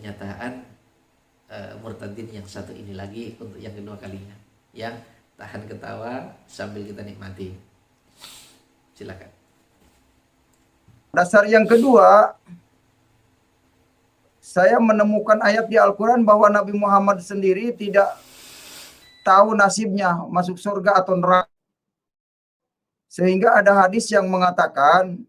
pernyataan murtadin yang satu ini lagi untuk yang kedua kalinya. Yang tahan ketawa sambil kita nikmati. Silakan. Dasar yang kedua, saya menemukan ayat di Al-Quran bahwa Nabi Muhammad sendiri tidak tahu nasibnya masuk surga atau neraka. Sehingga ada hadis yang mengatakan,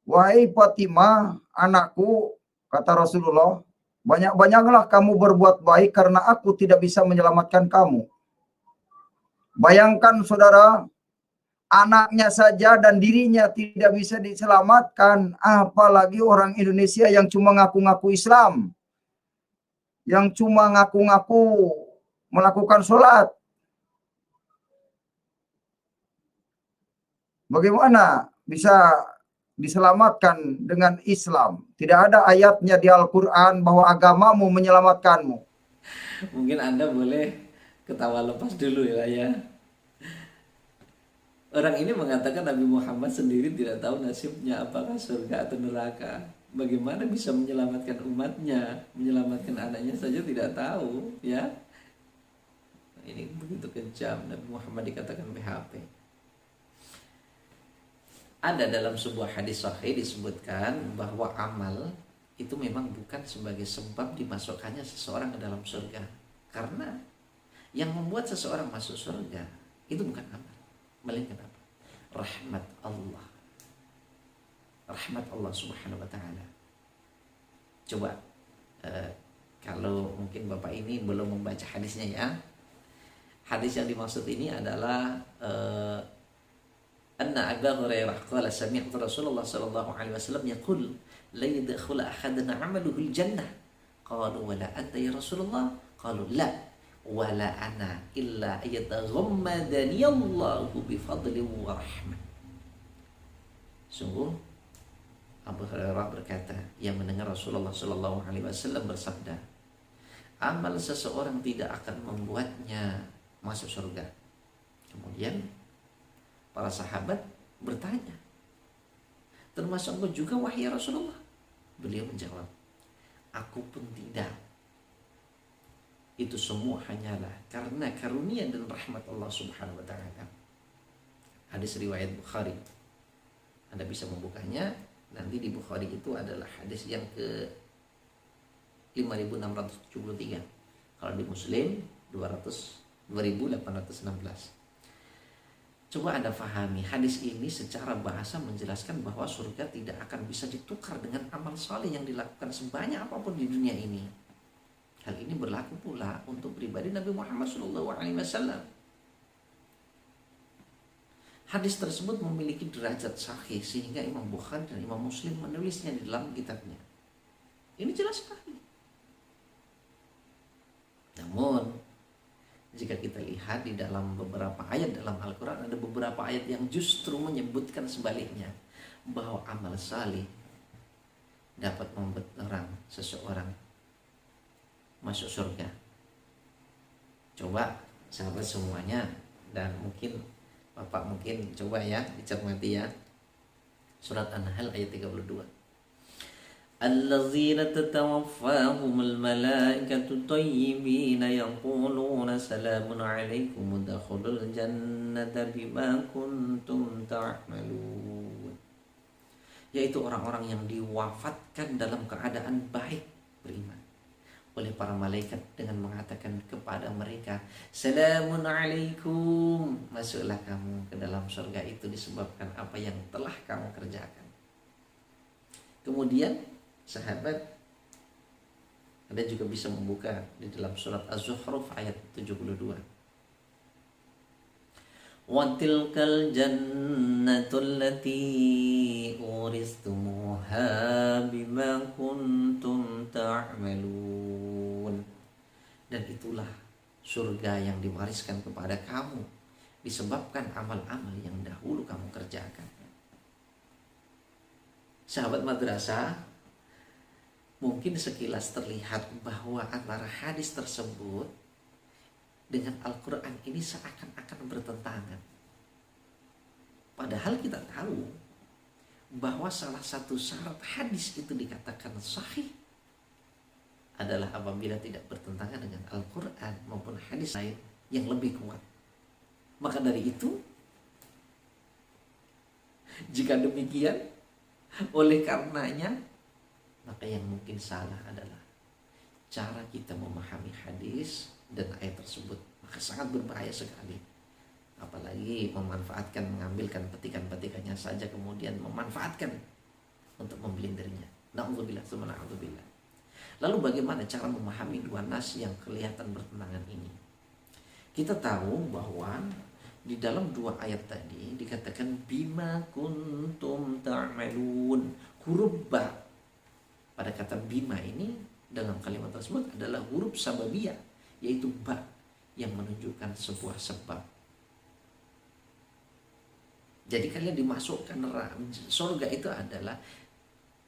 wahai Fatimah, anakku, kata Rasulullah, banyak-banyaklah kamu berbuat baik karena aku tidak bisa menyelamatkan kamu. Bayangkan saudara, anaknya saja dan dirinya tidak bisa diselamatkan, apalagi orang Indonesia yang cuma ngaku-ngaku Islam, yang cuma ngaku-ngaku melakukan sholat. Bagaimana bisa diselamatkan dengan Islam? Tidak ada ayatnya di Al-Quran bahwa agamamu menyelamatkanmu. Mungkin Anda boleh ketawa lepas dulu ya. Orang ini mengatakan Nabi Muhammad sendiri tidak tahu nasibnya apakah surga atau neraka. Bagaimana bisa menyelamatkan umatnya, menyelamatkan anaknya saja tidak tahu, ya. Ini begitu kejam. Nabi Muhammad dikatakan PHP. Ada dalam sebuah hadis sahih disebutkan bahwa amal itu memang bukan sebagai sebab dimasukkannya seseorang ke dalam surga. Karena yang membuat seseorang masuk surga itu bukan amal, melainkan apa? Rahmat Allah. Rahmat Allah Subhanahu wa taala. Coba kalau mungkin Bapak ini belum membaca hadisnya ya. Hadis yang dimaksud ini adalah anna Abu Hurairah qala sami'tu Rasulullah sallallahu alaihi wasallam yaqul la yadkhulu ahadana 'amaluhu al-jannah. Qalu wa la anta ya Rasulullah? Qalu la wala ana illa yataghammadani Allahu bi fadli wa rahmah. Sungguh Abu Hurairah berkata, yang mendengar Rasulullah sallallahu alaihi wasallam bersabda, amal seseorang tidak akan membuatnya masuk surga. Kemudian para sahabat bertanya, termasuk engkau juga wahai Rasulullah? Beliau menjawab, aku pun tidak. Itu semua hanyalah karena karunia dan rahmat Allah Subhanahu wa taala. Hadis riwayat Bukhari. Anda bisa membukanya, nanti di Bukhari itu adalah hadis yang ke 5673. Kalau di Muslim 2816. Coba Anda fahami, hadis ini secara bahasa menjelaskan bahwa surga tidak akan bisa ditukar dengan amal saleh yang dilakukan sebanyak apapun di dunia ini. Hal ini berlaku pula untuk pribadi Nabi Muhammad SAW. Hadis tersebut memiliki derajat sahih sehingga Imam Bukhari dan Imam Muslim menulisnya di dalam kitabnya. Ini jelas sekali. Namun, jika kita lihat di dalam beberapa ayat dalam Al-Quran, ada beberapa ayat yang justru menyebutkan sebaliknya, bahwa amal salih dapat membuat seseorang masuk surga. Coba sahabat semuanya, dan mungkin Bapak mungkin coba ya dicermati ya. Surat An-Nahl ayat 32. Allazina tatawaffahumul malaikatu tayyibina yaquluna salamun alaikum udkhulul jannata bima kuntum ta'malun. Yaitu orang-orang yang diwafatkan dalam keadaan baik, beriman, oleh para malaikat dengan mengatakan kepada mereka, salamun alaikum, masuklah kamu ke dalam surga itu disebabkan apa yang telah kamu kerjakan. Kemudian sahabat, Anda juga bisa membuka di dalam surat Az-Zukhruf ayat 72. Wa tilkal jannatul lati uristumuha bima kuntum ta'malun. Dan itulah surga yang diwariskan kepada kamu disebabkan amal-amal yang dahulu kamu kerjakan. Sahabat madrasah, mungkin sekilas terlihat bahwa antara hadis tersebut dengan Al-Quran ini seakan-akan bertentangan. Padahal kita tahu bahwa salah satu syarat hadis itu dikatakan sahih adalah apabila tidak bertentangan dengan Al-Quran maupun hadis lain yang lebih kuat. Maka dari itu, jika demikian, oleh karenanya, maka yang mungkin salah adalah cara kita memahami hadis dan ayat tersebut. Maka sangat berbahaya sekali. Apalagi memanfaatkan, mengambilkan petikan-petikannya saja, kemudian memanfaatkan untuk memblinderinya. Na'udzubillah, tsumma na'udzubillah. Lalu bagaimana cara memahami dua nas yang kelihatan bertentangan ini? Kita tahu bahwa di dalam dua ayat tadi dikatakan bima kuntum ta'malun. Huruf ba pada kata bima ini dalam kalimat tersebut adalah huruf sababiyah, yaitu ba yang menunjukkan sebuah sebab. Jadi kalian dimasukkan surga itu adalah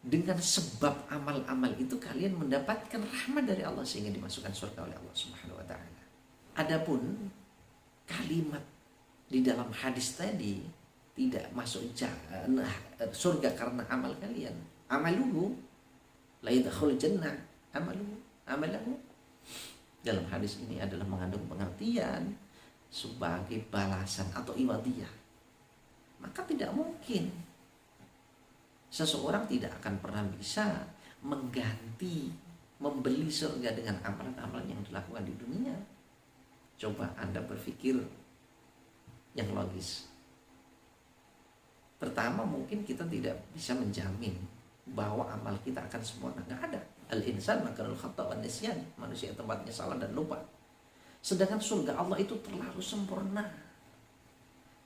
dengan sebab amal-amal itu kalian mendapatkan rahmat dari Allah sehingga dimasukkan surga oleh Allah Subhanahu wa taala. Adapun kalimat di dalam hadis tadi tidak masuk surga karena amal kalian. Amaluhu la yadkhul jannah amalahu. Dalam hadis ini adalah mengandung pengertian sebagai balasan atau iwadiyah. Maka tidak mungkin seseorang tidak akan pernah bisa mengganti, membeli surga dengan amalan-amalan yang dilakukan di dunia. Coba Anda berpikir yang logis. Pertama, mungkin kita tidak bisa menjamin bahwa amal kita akan sempurna. Nggak ada. Al-insan makanul khata' wan nisyan. Manusia tempatnya salah dan lupa. Sedangkan surga Allah itu terlalu sempurna.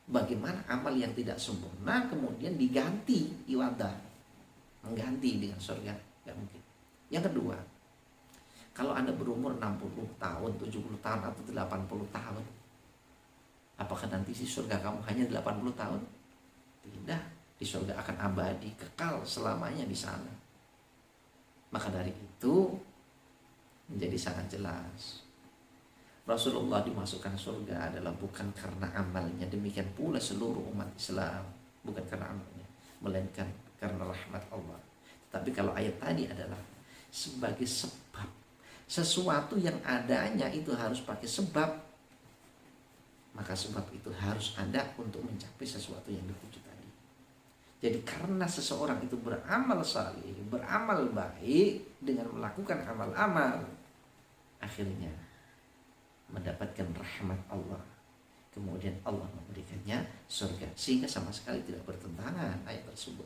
Bagaimana amal yang tidak sempurna kemudian diganti iwadah, mengganti dengan surga? Nggak mungkin. Yang kedua, kalau Anda berumur 60 tahun, 70 tahun, atau 80 tahun, apakah nanti di surga kamu hanya 80 tahun? Tidak. Di surga akan abadi, kekal selamanya di sana. Maka dari itu menjadi sangat jelas, Rasulullah dimasukkan surga adalah bukan karena amalnya, demikian pula seluruh umat Islam bukan karena amalnya, melainkan karena rahmat Allah. Tapi kalau ayat tadi adalah sebagai sebab, sesuatu yang adanya itu harus pakai sebab, maka sebab itu harus ada untuk mencapai sesuatu yang dituju tadi. Jadi karena seseorang itu beramal saleh, beramal baik dengan melakukan amal-amal, akhirnya mendapatkan rahmat Allah, kemudian Allah memberikannya surga, sehingga sama sekali tidak bertentangan ayat tersebut.